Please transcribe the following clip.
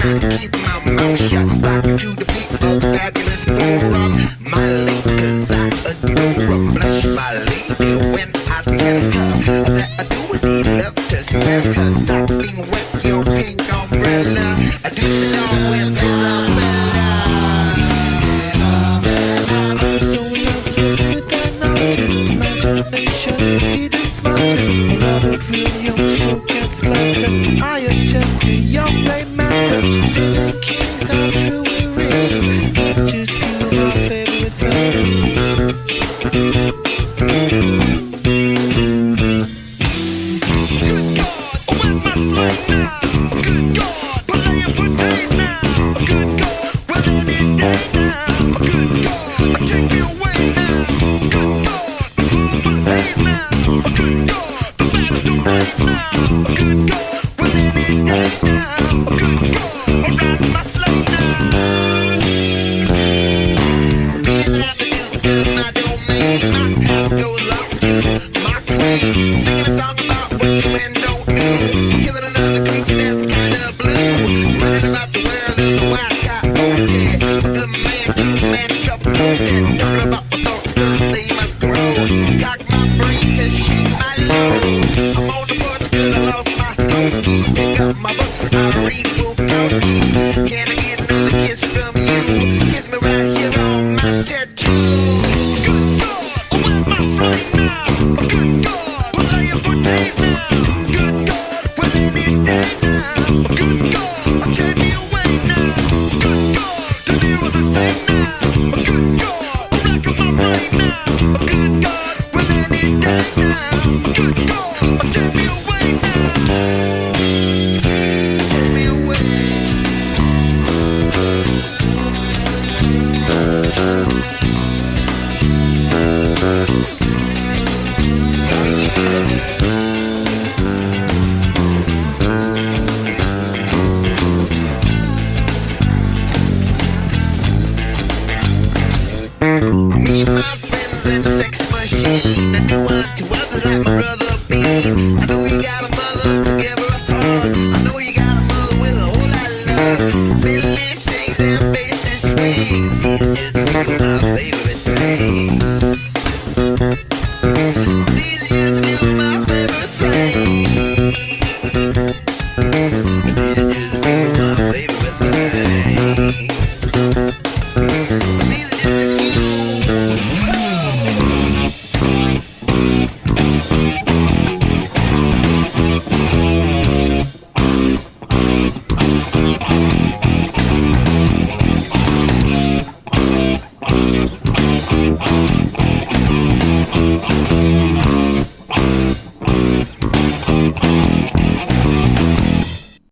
not keep my mouth shut. Rockin' to the beat of fabulous forum. My ladies, I adore 'em. Blush my lady when I tell her that I do need love to spell her. Sopping wet your pink umbrella. I do the dog with his umbrella. I'm so loveless with an artist imagination. It is smartest. Robert Williams stroke and splatter. I adjust to your play matter. Living kings are true and real. It's just you, my favorite girl. Good God, when my slide now. Good God, playing for days now. Good God, well any day now. Good God, take me away now. Good God, before my days now. Good God, the man's the right now. Good God, well any day now. Good God, around my slide now. Being at the new in my domain, my path goes up to my queen. Singing a song about what you men don't know. Giving another creature that's kind of blue. Running about the world of the wild cat all day. A good man, cute man, couple of dead. Talking about my thoughts, cause they must grow. Cock my brain to shoot my load. I'm on the porch cause I lost my nose key. Pick up my book, I read Bukowski. Can I get another kiss from you? Kiss me right here on my tattoo. Good God, when my strike now. Good God, playing for days now. Good God, well any day now. Good God, take me away now. Good God, to deal with the same now. Good God, rockin' my brain now. Good God, well any day now. Good God, take me away now. Take me away. Me and my friends and the sex machine. I do unto others like my brother Bean. I know you got a mother to give her a heart. I know you got a mother with a whole lot of love. Billy sings and basses swing. These just feel my favorite things. These just feel my favorite things.